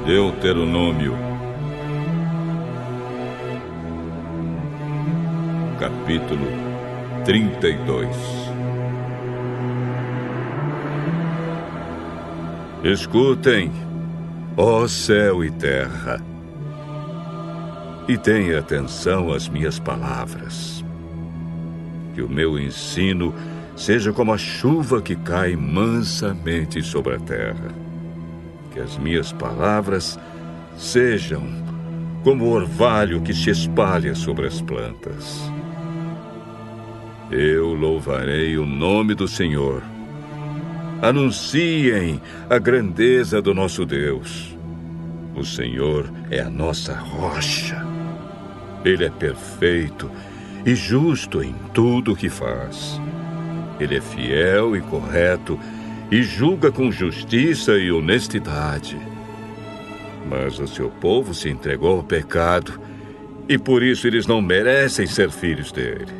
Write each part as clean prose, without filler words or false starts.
Deuteronômio, capítulo 32. Escutem, ó céu e terra, e tenha atenção às minhas palavras. Que o meu ensino seja como a chuva que cai mansamente sobre a terra. Que as minhas palavras sejam como o orvalho que se espalha sobre as plantas. Eu louvarei o nome do Senhor. Anunciem a grandeza do nosso Deus. O Senhor é a nossa rocha. Ele é perfeito e justo em tudo o que faz. Ele é fiel e correto e julga com justiça e honestidade. Mas o seu povo se entregou ao pecado e por isso eles não merecem ser filhos dele.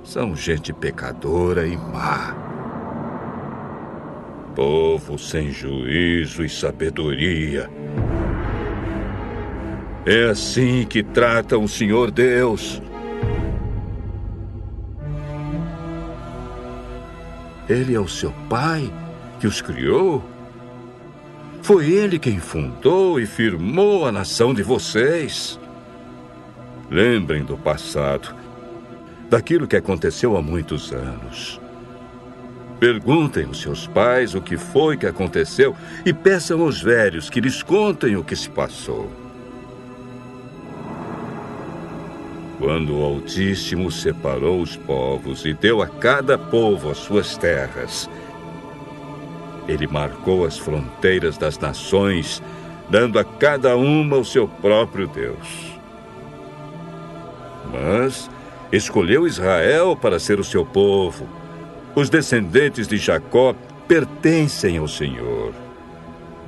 São gente pecadora e má. Povo sem juízo e sabedoria. É assim que tratam o Senhor Deus. Ele é o seu pai que os criou. Foi ele quem fundou e firmou a nação de vocês. Lembrem do passado, daquilo que aconteceu há muitos anos. Perguntem aos seus pais o que foi que aconteceu e peçam aos velhos que lhes contem o que se passou. Quando o Altíssimo separou os povos e deu a cada povo as suas terras, ele marcou as fronteiras das nações, dando a cada uma o seu próprio Deus. Mas escolheu Israel para ser o seu povo. Os descendentes de Jacó pertencem ao Senhor.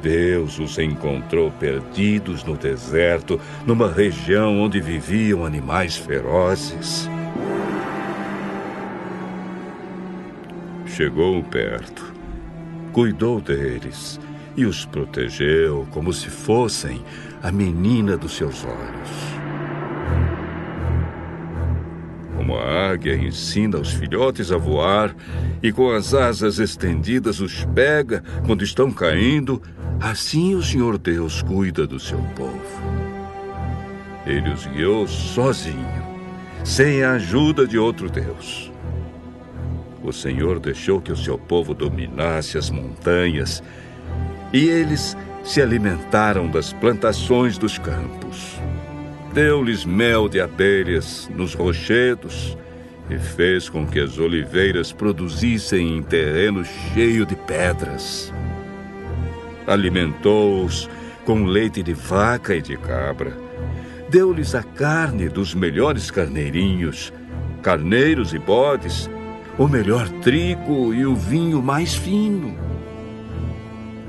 Deus os encontrou perdidos no deserto, numa região onde viviam animais ferozes. Chegou perto, cuidou deles e os protegeu como se fossem a menina dos seus olhos. Como a águia ensina os filhotes a voar e com as asas estendidas os pega quando estão caindo, assim o Senhor Deus cuida do seu povo. Ele os guiou sozinho, sem a ajuda de outro Deus. O Senhor deixou que o seu povo dominasse as montanhas e eles se alimentaram das plantações dos campos. Deu-lhes mel de abelhas nos rochedos e fez com que as oliveiras produzissem em terreno cheio de pedras. Alimentou-os com leite de vaca e de cabra. Deu-lhes a carne dos melhores carneirinhos, carneiros e bodes, o melhor trigo e o vinho mais fino.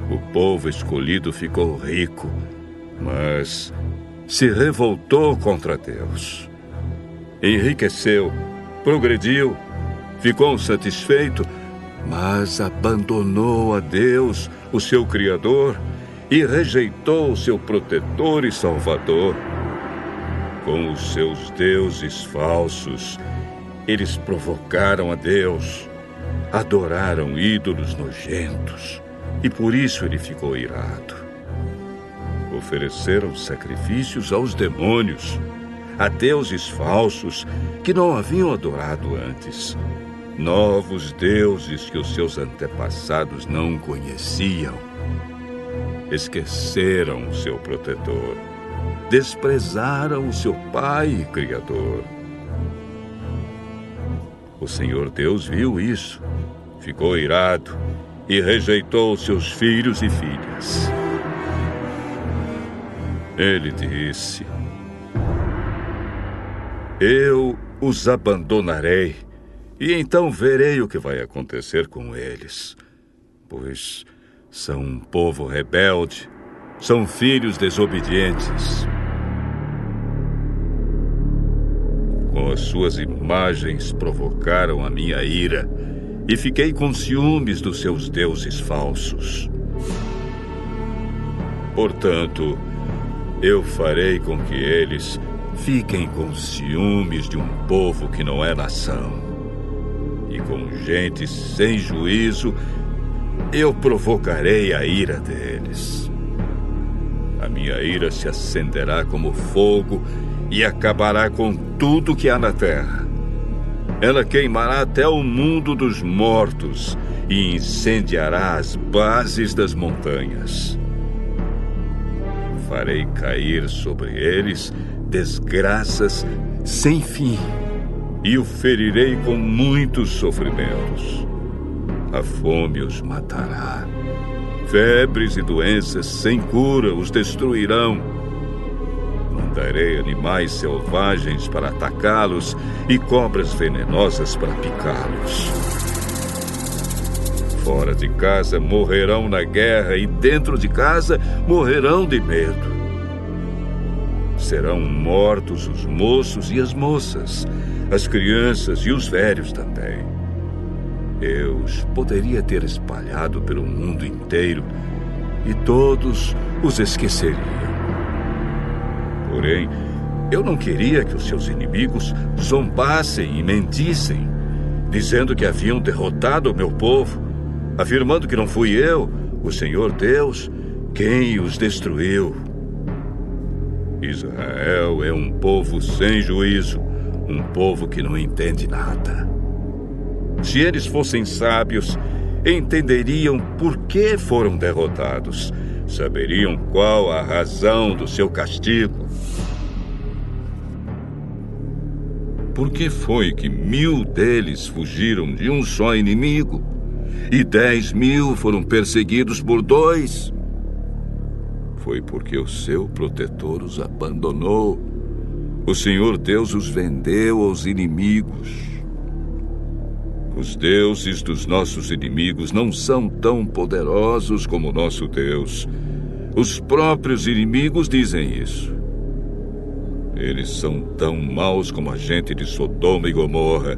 O povo escolhido ficou rico, mas se revoltou contra Deus. Enriqueceu, progrediu, ficou satisfeito, mas abandonou a Deus, o seu Criador, e rejeitou o seu protetor e Salvador. Com os seus deuses falsos, eles provocaram a Deus, adoraram ídolos nojentos, e por isso ele ficou irado. Ofereceram sacrifícios aos demônios, a deuses falsos que não haviam adorado antes, novos deuses que os seus antepassados não conheciam. Esqueceram o seu protetor, desprezaram o seu Pai e Criador. O Senhor Deus viu isso, ficou irado e rejeitou seus filhos e filhas. Ele disse: eu os abandonarei, e então verei o que vai acontecer com eles, pois são um povo rebelde, são filhos desobedientes. Com as suas imagens provocaram a minha ira, e fiquei com ciúmes dos seus deuses falsos. Portanto, eu farei com que eles fiquem com ciúmes de um povo que não é nação. E com gente sem juízo, eu provocarei a ira deles. A minha ira se acenderá como fogo e acabará com tudo que há na terra. Ela queimará até o mundo dos mortos e incendiará as bases das montanhas. Farei cair sobre eles desgraças sem fim e o ferirei com muitos sofrimentos. A fome os matará. Febres e doenças sem cura os destruirão. Mandarei animais selvagens para atacá-los e cobras venenosas para picá-los. Fora de casa morrerão na guerra e dentro de casa morrerão de medo. Serão mortos os moços e as moças, as crianças e os velhos também. Eu os poderia ter espalhado pelo mundo inteiro e todos os esqueceriam. Porém, eu não queria que os seus inimigos zombassem e mentissem, dizendo que haviam derrotado o meu povo, afirmando que não fui eu, o Senhor Deus, quem os destruiu. Israel é um povo sem juízo, um povo que não entende nada. Se eles fossem sábios, entenderiam por que foram derrotados, saberiam qual a razão do seu castigo. Por que foi que 1000 deles fugiram de um só inimigo e 10.000 foram perseguidos por 2? Foi porque o seu protetor os abandonou. O Senhor Deus os vendeu aos inimigos. Os deuses dos nossos inimigos não são tão poderosos como o nosso Deus. Os próprios inimigos dizem isso. Eles são tão maus como a gente de Sodoma e Gomorra.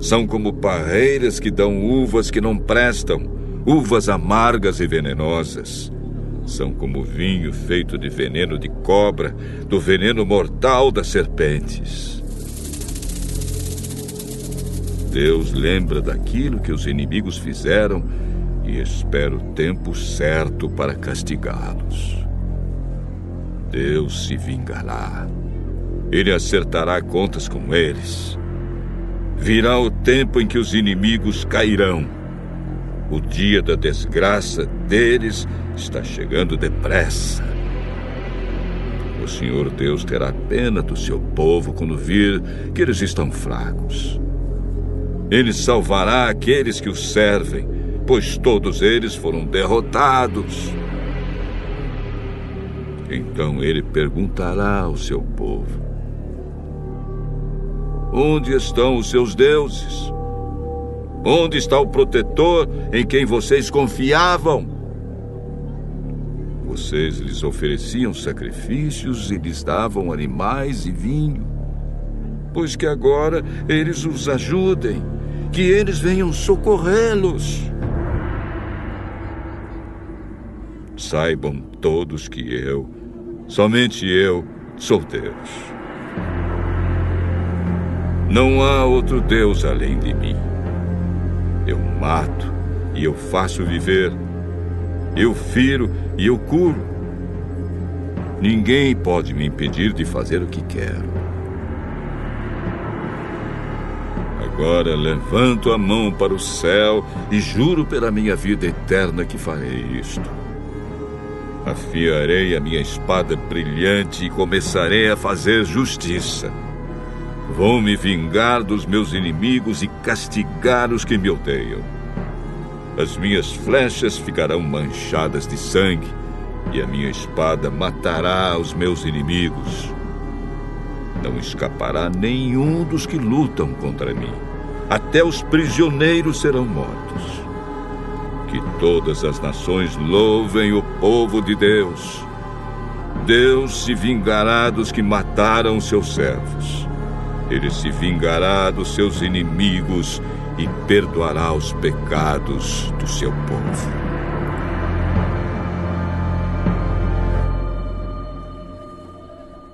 São como parreiras que dão uvas que não prestam, uvas amargas e venenosas. São como vinho feito de veneno de cobra, do veneno mortal das serpentes. Deus lembra daquilo que os inimigos fizeram e espera o tempo certo para castigá-los. Deus se vingará. Ele acertará contas com eles. Virá o tempo em que os inimigos cairão. O dia da desgraça deles está chegando depressa. O Senhor Deus terá pena do seu povo quando vir que eles estão fracos. Ele salvará aqueles que o servem, pois todos eles foram derrotados. Então ele perguntará ao seu povo: onde estão os seus deuses? Onde está o protetor em quem vocês confiavam? Vocês lhes ofereciam sacrifícios e lhes davam animais e vinho. Pois que agora eles os ajudem, que eles venham socorrê-los. Saibam todos que eu, somente eu, sou Deus. Não há outro Deus além de mim. Eu mato e eu faço viver. Eu firo e eu curo. Ninguém pode me impedir de fazer o que quero. Agora levanto a mão para o céu e juro pela minha vida eterna que farei isto. Afiarei a minha espada brilhante e começarei a fazer justiça. Vou me vingar dos meus inimigos e castigar os que me odeiam. As minhas flechas ficarão manchadas de sangue e a minha espada matará os meus inimigos. Não escapará nenhum dos que lutam contra mim. Até os prisioneiros serão mortos. Que todas as nações louvem o povo de Deus. Deus se vingará dos que mataram seus servos. Ele se vingará dos seus inimigos e perdoará os pecados do seu povo.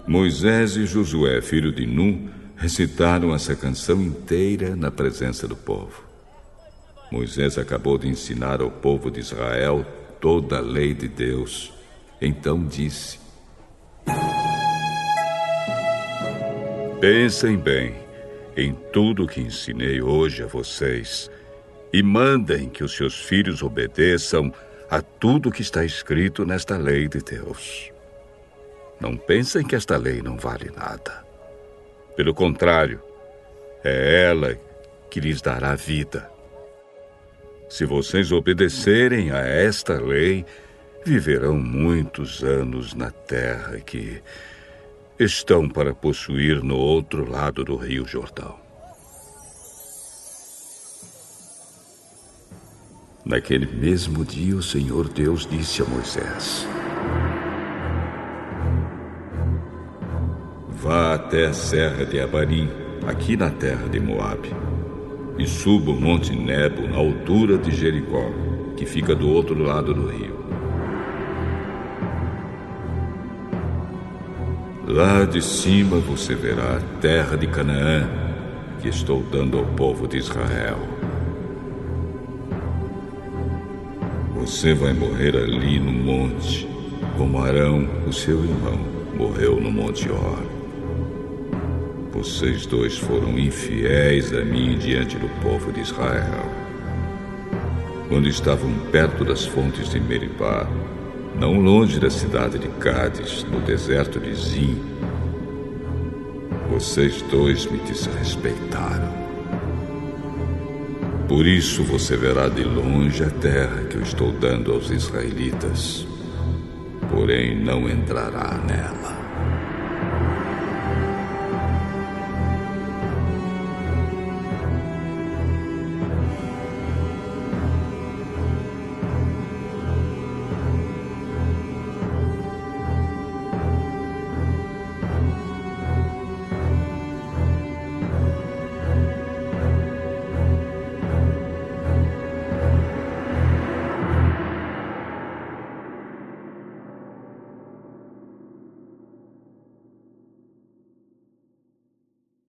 Moisés e Josué, filho de Nun, recitaram essa canção inteira na presença do povo. Moisés acabou de ensinar ao povo de Israel toda a lei de Deus. Então disse: Pensem bem em tudo que ensinei hoje a vocês e mandem que os seus filhos obedeçam a tudo que está escrito nesta lei de Deus. Não pensem que esta lei não vale nada. Pelo contrário, é ela que lhes dará vida. Se vocês obedecerem a esta lei, viverão muitos anos na terra que estão para possuir no outro lado do Rio Jordão. Naquele mesmo dia, o Senhor Deus disse a Moisés: Vá até a serra de Abarim, aqui na terra de Moabe, e suba o monte Nebo na altura de Jericó, que fica do outro lado do rio. Lá de cima você verá a terra de Canaã, que estou dando ao povo de Israel. Você vai morrer ali no monte, como Arão, o seu irmão, morreu no monte Hor. Vocês dois foram infiéis a mim diante do povo de Israel. Quando estavam perto das fontes de Meribá, não longe da cidade de Cádiz, no deserto de Zim, vocês dois me desrespeitaram. Por isso você verá de longe a terra que eu estou dando aos israelitas, porém não entrará nela.